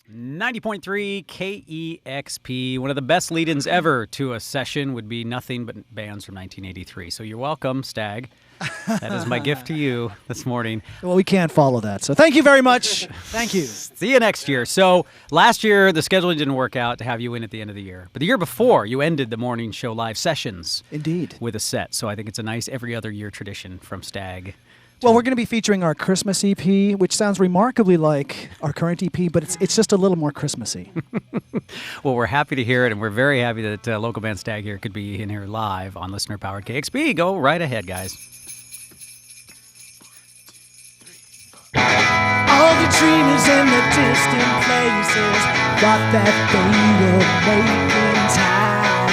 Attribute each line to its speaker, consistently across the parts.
Speaker 1: 90.3 KEXP. One of the best lead-ins ever to a session would be nothing but bands from 1983. So you're welcome, Stag. That is my gift to you this morning.
Speaker 2: Well, we can't follow that, so thank you very much. Thank you.
Speaker 1: See you next year. So last year, the scheduling didn't work out to have you in at the end of the year. But the year before, you ended the morning show live sessions.
Speaker 2: Indeed.
Speaker 1: With a set. So I think it's a nice every other year tradition from Stag.
Speaker 2: Well, we're going to be featuring our Christmas EP, which sounds remarkably like our current EP, but it's just a little more Christmassy.
Speaker 1: Well, we're happy to hear it, and we're very happy that local band Stag here could be in here live on listener-powered KXP. Go right ahead, guys.
Speaker 2: All the dreamers in the distant places thought that they were making time.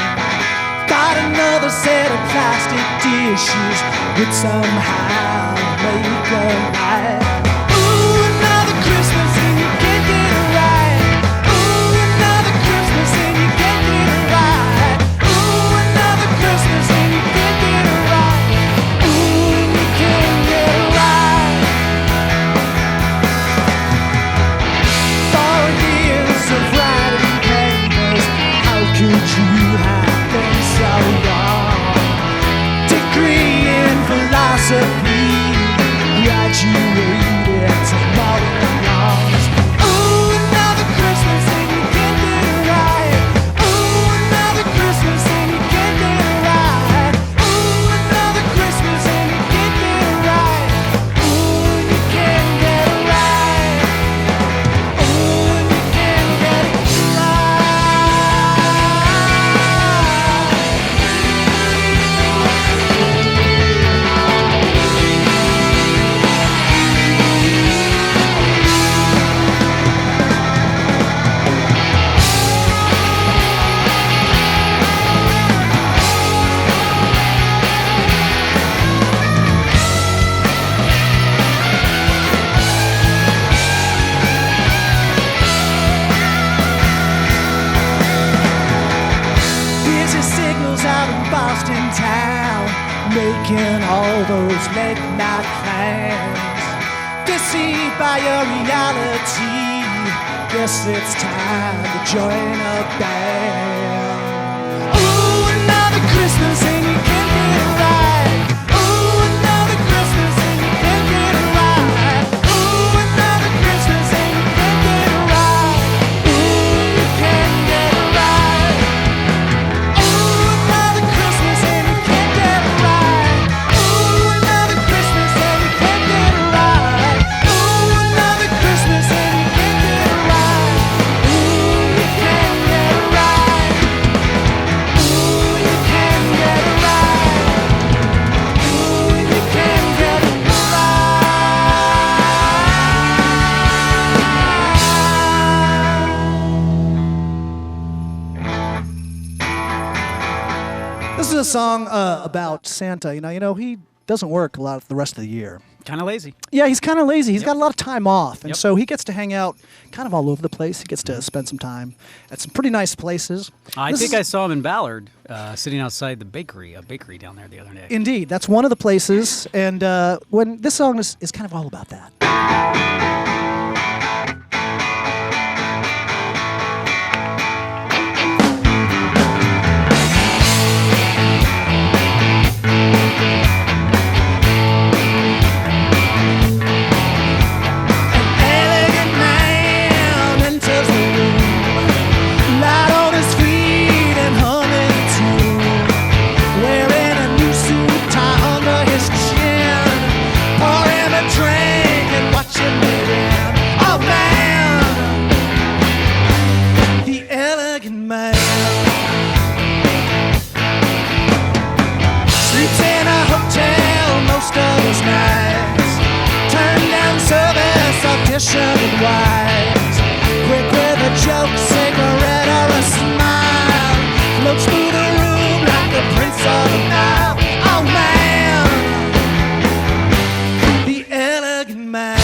Speaker 2: Got another set of plastic dishes would somehow make a light. Ooh, another Christmas and you can't get it right. Ooh, another Christmas and you can't get it right. Ooh, another Christmas and you can't get it right. Ooh, you can't get it right. 4 years of writing papers, how could you have been so wrong? Degree in philosophy, graduated to modern wrongs. Ooh, another Christmas and you can't get it right. Ooh, another Christmas and you can't get it right. Ooh, another Christmas and you can't get it right. Ooh, you can't get it right. Ooh, you can't get it busy signals out in Boston town, making all those late night plans. Deceived by your reality, guess it's time to join a band. Ooh, another Christmas and you can't get it right. Ooh, another Christmas and you can't get it right. Ooh, another Christmas and you can't get it right. Ooh, you can't get it right. Ooh, another Christmas and you can't get it right. Ooh, another Christmas and you can't get it right. Ooh, another Christmas and you can't get it right. Ooh, you can't get it right. Ooh, you can't get it right. Ooh, you can't get it right. This is a song about Santa. You know, he doesn't work a lot the rest of the year.
Speaker 1: Kind of lazy.
Speaker 2: Yeah, he's kind of lazy. He's got a lot of time off, and
Speaker 1: Yep.
Speaker 2: so he gets to hang out kind of all over the place. He gets to spend some time at some pretty nice places.
Speaker 1: I think I saw him in Ballard sitting outside the bakery, a bakery down there the other day.
Speaker 2: Indeed, that's one of the places, and when this song is kind of all about that. Elegant man enters the room, light on his feet and humming a tune, wearing a new suit tie under his chin, pour him a drink and watch him live in. Oh man, the elegant man sleeps in a hotel most of his nights, turned down service, auditioning wise, quick with a joke, cigarette or a smile, floats through the room like the prince of the Nile. Oh man, the elegant man.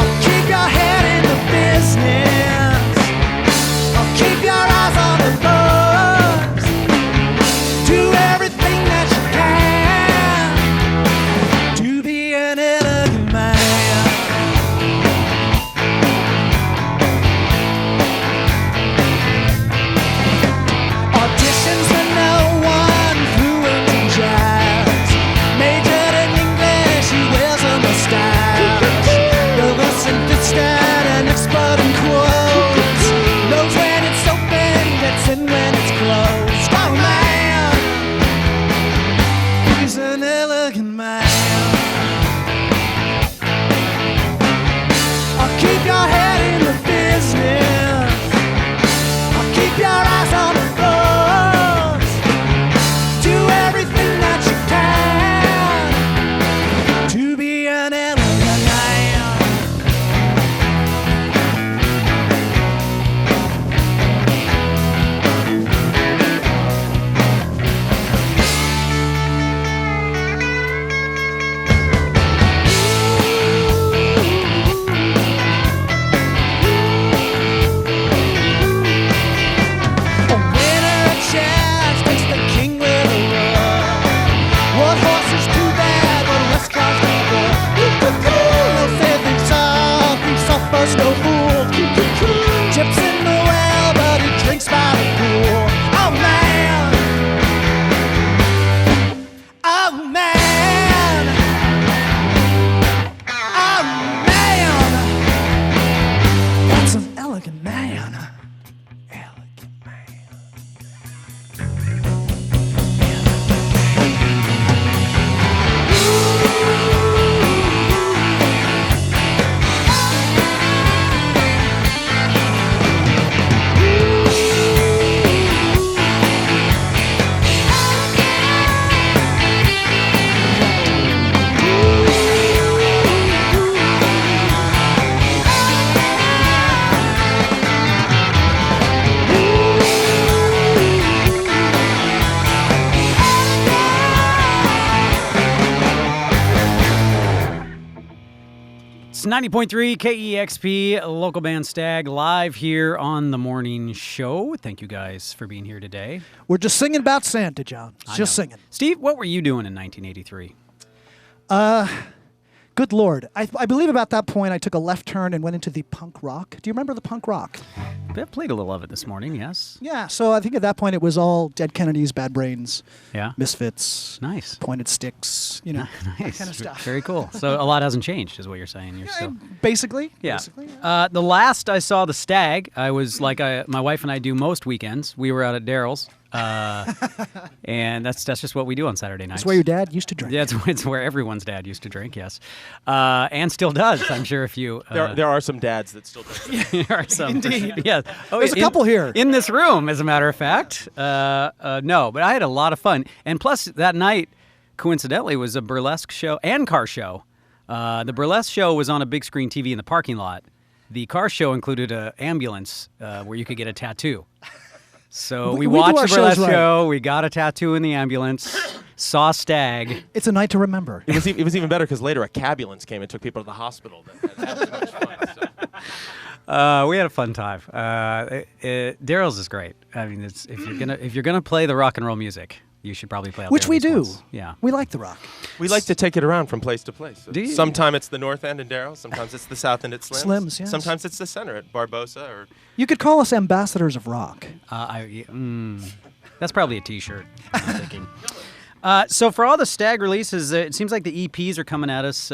Speaker 2: Oh, keep your head in the business. Oh, keep your eyes on the buzz. Do everything that you can to be an elegant man.
Speaker 1: It's 90.3 KEXP, local band Stag, live here on the morning show. Thank you guys for being here today.
Speaker 3: We're just singing about Santa, John. Just singing.
Speaker 1: Steve, what were you doing in 1983?
Speaker 3: Good Lord. I believe about that point I took a left turn and went into the punk rock. Do you remember the punk rock?
Speaker 1: I played a little of it this morning, yes.
Speaker 3: Yeah, so I think at that point it was all Dead Kennedys, Bad Brains,
Speaker 1: Yeah.
Speaker 3: Misfits,
Speaker 1: Nice.
Speaker 3: Pointed Sticks, you know, that
Speaker 1: Nice.
Speaker 3: kind of stuff.
Speaker 1: Very cool. So a lot hasn't changed, is what you're saying. You're still...
Speaker 3: Basically.
Speaker 1: Yeah.
Speaker 3: Basically, yeah.
Speaker 1: The last I saw the Stag, I was like my wife and I do most weekends. We were out at Daryl's, and that's just what we do on Saturday nights.
Speaker 3: That's where your dad used to drink.
Speaker 1: Yeah, it's where everyone's dad used to drink, yes, and still does. I'm sure if you
Speaker 4: There are some dads that still drink.
Speaker 1: there are some,
Speaker 3: Indeed.
Speaker 1: yeah. Oh,
Speaker 3: There's a couple here.
Speaker 1: in this room, as a matter of fact. No, but I had a lot of fun, and plus that night, coincidentally, was a burlesque show and car show. The burlesque show was on a big screen TV in the parking lot. The car show included an ambulance where you could get a tattoo. So we
Speaker 3: We do
Speaker 1: watched
Speaker 3: our
Speaker 1: the burlesque
Speaker 3: shows right.
Speaker 1: show. We got a tattoo in the ambulance. Saw Stag.
Speaker 3: It's a night to remember.
Speaker 4: It was even better because later a cabulance came and took people to the hospital. That was much fun. So.
Speaker 1: We had a fun time. Daryl's is great. I mean, if you're gonna play the rock and roll music, you should probably play. Out
Speaker 3: Which
Speaker 1: there
Speaker 3: we
Speaker 1: at least
Speaker 3: do.
Speaker 1: once. Yeah.
Speaker 3: We like the rock.
Speaker 4: We like to take it around from place to place.
Speaker 1: Do you?
Speaker 4: Sometimes it's the north end in Darryl. Sometimes it's the south end at Slim's.
Speaker 3: Slim's, yes.
Speaker 4: Sometimes it's the center at Barbosa. Or
Speaker 3: You could call us ambassadors of rock.
Speaker 1: That's probably a T-shirt. I'm thinking. So for all the Stag releases, it seems like the EPs are coming at us.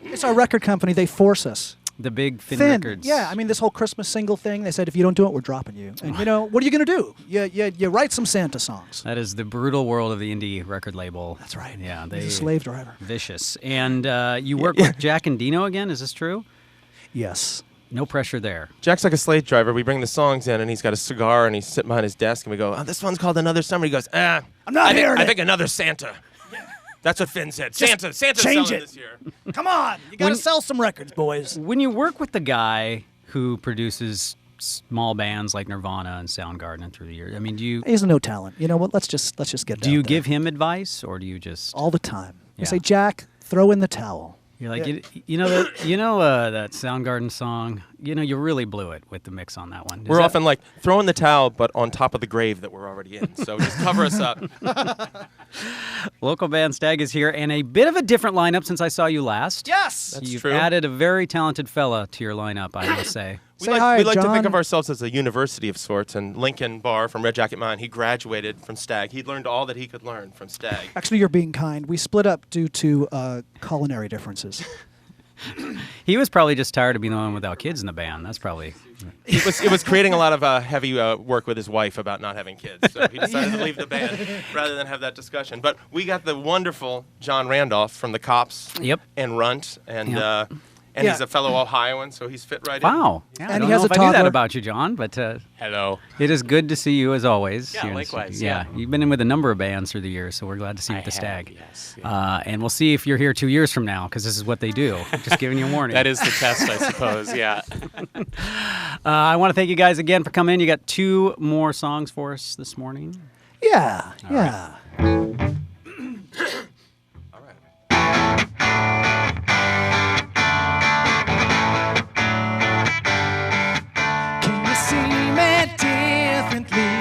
Speaker 3: It's our record company. They force us.
Speaker 1: The big Finn
Speaker 3: Thin.
Speaker 1: records.
Speaker 3: Yeah, I mean, this whole Christmas single thing, they said, if you don't do it, we're dropping you. And, you know, what are you going to do? You write some Santa songs.
Speaker 1: That is the brutal world of the indie record label.
Speaker 3: That's right.
Speaker 1: Yeah,
Speaker 3: He's
Speaker 1: they
Speaker 3: a slave driver.
Speaker 1: vicious. And you work with Jack and Dino again. Is this true?
Speaker 3: Yes.
Speaker 1: No pressure there.
Speaker 4: Jack's like a slave driver. We bring the songs in, and he's got a cigar, and he's sitting behind his desk, and we go, "Oh, this one's called Another Summer." He goes,
Speaker 3: I'm not hearing
Speaker 4: I
Speaker 3: it."
Speaker 4: think Another Santa." That's what Finn said. Santa's
Speaker 3: change
Speaker 4: selling
Speaker 3: it.
Speaker 4: this year.
Speaker 3: Come on. You got to sell some records, boys.
Speaker 1: When you work with the guy who produces small bands like Nirvana and Soundgarden through the years, I mean,
Speaker 3: He has no talent. You know what? Let's just get
Speaker 1: do you
Speaker 3: out there.
Speaker 1: give him advice, or do you just
Speaker 3: all the time?
Speaker 1: Yeah.
Speaker 3: You say, Jack, throw in the towel.
Speaker 1: you're like you know that Soundgarden song? You know, you really blew it with the mix on that one. Is
Speaker 4: We're
Speaker 1: that-
Speaker 4: often like throwing the towel, but on top of the grave that we're already in. So just cover us up.
Speaker 1: Local band Stag is here, and a bit of a different lineup since I saw you last.
Speaker 3: Yes.
Speaker 4: That's
Speaker 1: You've
Speaker 4: true.
Speaker 1: added a very talented fella to your lineup, I must say.
Speaker 3: Say hi,
Speaker 4: we like to
Speaker 3: John.
Speaker 4: think of ourselves as a university of sorts, and Lincoln Barr from Red Jacket Mine, he graduated from Stag. He learned all that he could learn from Stag.
Speaker 3: Actually, you're being kind. We split up due to culinary differences.
Speaker 1: He was probably just tired of being the one without kids in the band. That's probably...
Speaker 4: It was creating a lot of heavy work with his wife about not having kids, so he decided to leave the band rather than have that discussion. But we got the wonderful John Randolph from the Cops
Speaker 1: Yep.
Speaker 4: and Runt, and
Speaker 1: Yep.
Speaker 4: and
Speaker 3: Yeah.
Speaker 4: he's a fellow Ohioan, so he's fit right in.
Speaker 1: Wow. Yeah, I
Speaker 3: And
Speaker 1: don't
Speaker 3: he has
Speaker 1: know
Speaker 3: a
Speaker 1: if I knew that
Speaker 3: toddler.
Speaker 1: about you, John, but
Speaker 4: Hello.
Speaker 1: it is good to see you as always.
Speaker 5: Yeah,
Speaker 1: You're-
Speaker 5: likewise,
Speaker 1: Yeah,
Speaker 5: yeah.
Speaker 1: you've been in with a number of bands through the years, so we're glad to see you
Speaker 5: I
Speaker 1: with the
Speaker 5: have,
Speaker 1: Stag.
Speaker 5: yes,
Speaker 1: And we'll see if you're here 2 years from now, because this is what they do. Just giving you a warning.
Speaker 5: That is the test, I suppose, yeah.
Speaker 1: I want to thank you guys again for coming in. You got 2 more songs for us this morning.
Speaker 3: Yeah. Yeah.
Speaker 4: All right.
Speaker 2: Can you see me differently?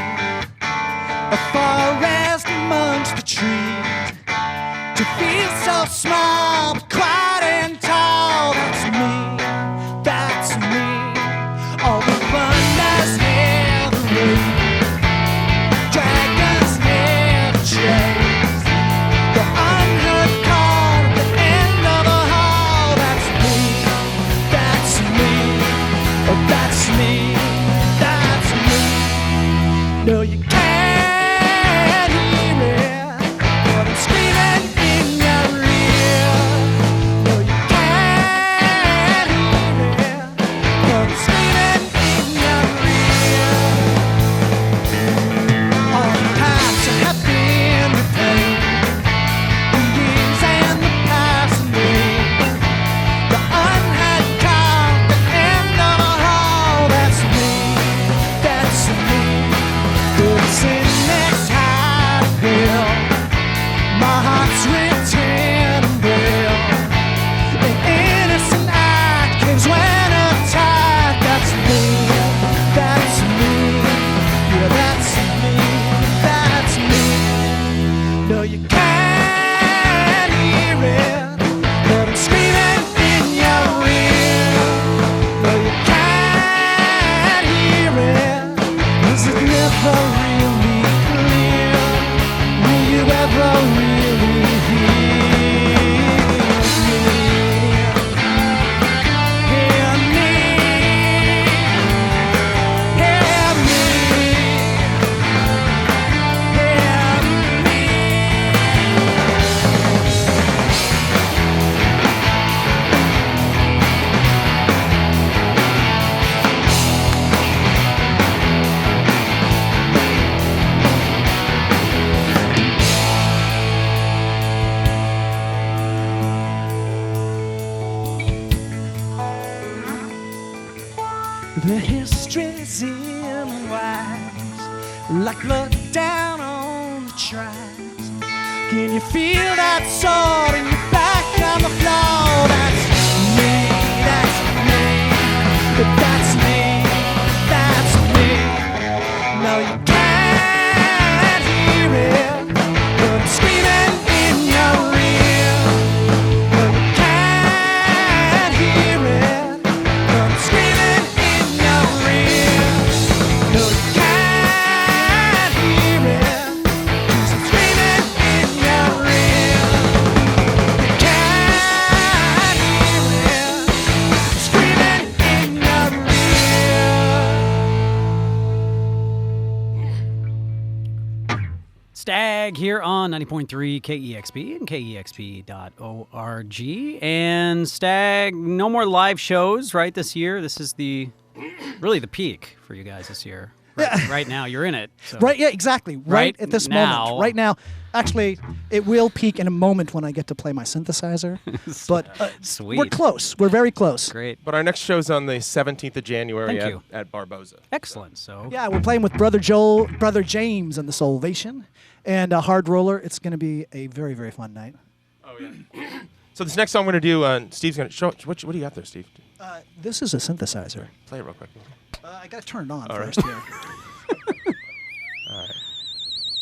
Speaker 2: A forest amongst the trees. To feel so small, but quiet and tall. That's me, that's me. All the thunder's here, the rain. Dragons here to chase. The history's in wise, like blood down on the tracks. Can you feel that sword in your back on the floor? That's me, that's me, that's me. No, you can't hear it, but I'm screaming in your ear. No, you can't hear it, but I'm screaming in your ear. No, you can't hear it, 'cause I'm screaming in your ear. You can't hear it, I'm screaming in your ear.
Speaker 1: Stag here on 90.3 KEXP and KEXP.org. And Stag, no more live shows, right, this year? This is really the peak for you guys this year. Right now, you're in it. So.
Speaker 3: Right, yeah, exactly. Right at this
Speaker 1: now.
Speaker 3: moment. Right now. Actually, it will peak in a moment when I get to play my synthesizer. But
Speaker 1: Sweet.
Speaker 3: we're close. We're very close.
Speaker 1: Great.
Speaker 4: But our next show's on the 17th of January
Speaker 1: Thank you.
Speaker 4: at Barboza.
Speaker 1: Excellent. So
Speaker 3: Yeah, we're playing with Brother James and the Salvation, and Hard Roller. It's going to be a very, very fun night.
Speaker 4: Oh, yeah. So this next song we're going to do, Steve's going to show. What do you got there, Steve?
Speaker 3: This is a synthesizer.
Speaker 4: Play it real quick.
Speaker 3: I got to turn it on
Speaker 4: All right.
Speaker 3: first here.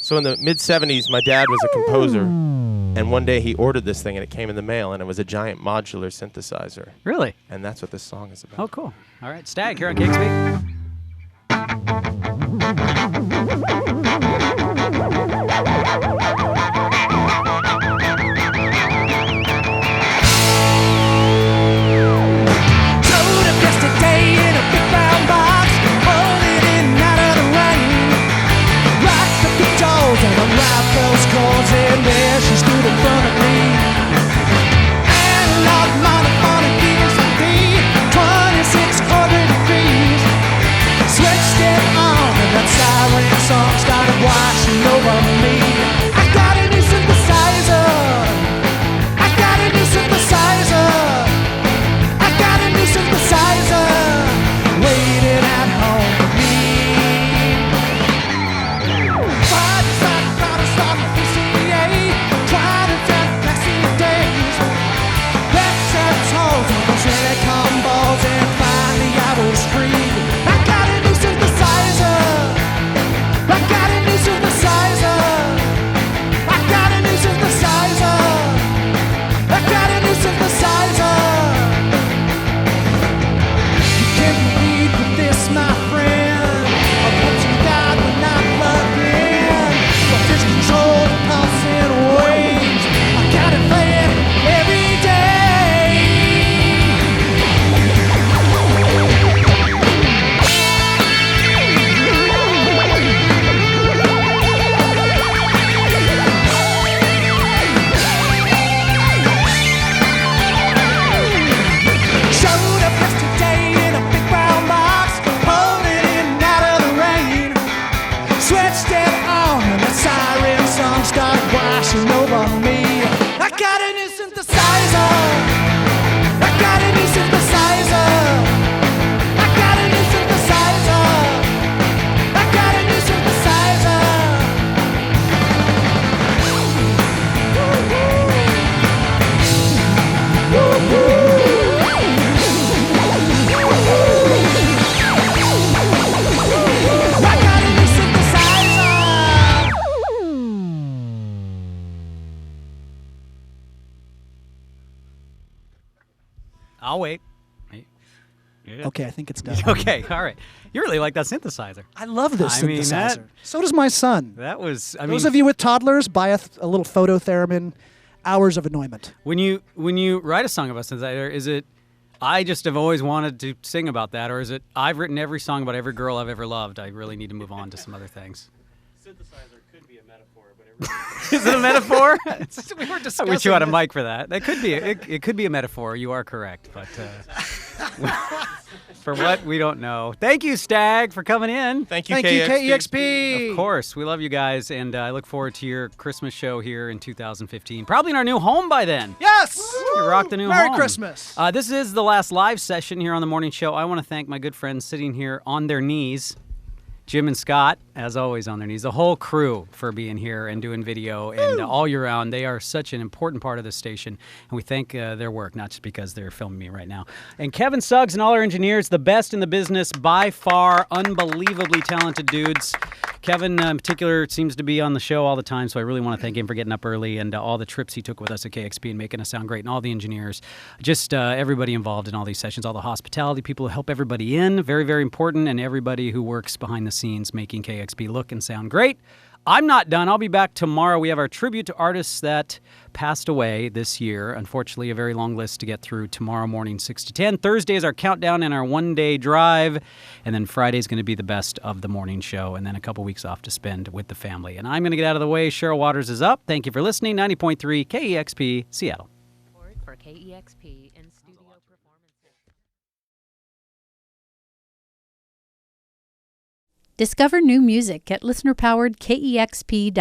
Speaker 4: So in the mid-'70s, my dad was a composer, and one day he ordered this thing, and it came in the mail, and it was a giant modular synthesizer.
Speaker 1: really?
Speaker 4: And that's what this song is about.
Speaker 1: Oh, cool. All right. Stag here on KEXP.
Speaker 2: Showed up yesterday in a big brown box, holding in out of the rain. Rocked up the doors and unwrapped those cords, and there she stood in front of me. Analog monophonic gears for D, 2600 degrees. Switched it on and that siren song started washing over me. I got a new synthesizer. I got a new synthesizer. I got a new synthesizer waiting at home for me. Tried to start my PCA, tried to tell classy days. Left set toes on those red combos, and finally I was free. I got a new synthesizer. I got a new synthesizer. I got a new synthesizer. I got a new synthesizer. You can't compete with this, my friend. I'm punching God when I'm plugged in. My fist control the pulsing waves. I got it playing every day. Showed up yesterday in a big brown box, holding in out of the rain. Switched it on and the siren song started washing over me. I got a new synthesizer. I got a new synthesizer. I got a new synthesizer. I got a new synthesizer. I got a new synthesizer.
Speaker 1: I'll wait. Hey. Yeah.
Speaker 3: Okay, I think it's done.
Speaker 1: Okay. All right. You really like that synthesizer.
Speaker 3: I love this
Speaker 1: I mean,
Speaker 3: synthesizer.
Speaker 1: that-
Speaker 3: So does my son.
Speaker 1: That was. I
Speaker 3: Those
Speaker 1: mean,
Speaker 3: of you with toddlers, buy a little phototheremin. Hours of annoyment.
Speaker 1: when you write a song about synthesizer, is it? I just have always wanted to sing about that, or is it? I've written every song about every girl I've ever loved. I really need to move on to some other things.
Speaker 5: Synthesizer could be a metaphor, but it
Speaker 1: Is it a metaphor?
Speaker 3: We were
Speaker 1: I
Speaker 3: discussing
Speaker 1: wish you had a
Speaker 3: this.
Speaker 1: mic for that. That could be. It could be a metaphor. You are correct, but For what? We don't know. Thank you, Stag, for coming in.
Speaker 4: Thank you,
Speaker 3: Thank you,
Speaker 4: KEXP.
Speaker 3: KEXP.
Speaker 1: Of course. We love you guys, and I look forward to your Christmas show here in 2015. Probably in our new home by then.
Speaker 3: Yes.
Speaker 1: You rock the new
Speaker 3: Merry
Speaker 1: home.
Speaker 3: Christmas.
Speaker 1: This is the last live session here on the morning show. I want to thank my good friends sitting here on their knees, Jim and Scott, as always, on their knees. The whole crew for being here and doing video and all year round. They are such an important part of this station, and we thank their work, not just because they're filming me right now. And Kevin Suggs and all our engineers, the best in the business by far, unbelievably talented dudes. Kevin, in particular, seems to be on the show all the time, so I really want to thank him for getting up early and all the trips he took with us at KEXP and making us sound great, and all the engineers, just everybody involved in all these sessions, all the hospitality people who help everybody in, very, very important, and everybody who works behind the scenes making KEXP look and sound great. I'm not done. I'll be back tomorrow. We have our tribute to artists that passed away this year. Unfortunately, a very long list to get through tomorrow morning, 6 to 10. Thursday is our countdown and our one-day drive. And then Friday is going to be the best of the morning show. And then a couple weeks off to spend with the family. And I'm going to get out of the way. Cheryl Waters is up. Thank you for listening. 90.3 KEXP, Seattle.
Speaker 6: For KEXP in studio performances.
Speaker 7: Discover new music at listener-powered KEXP.org.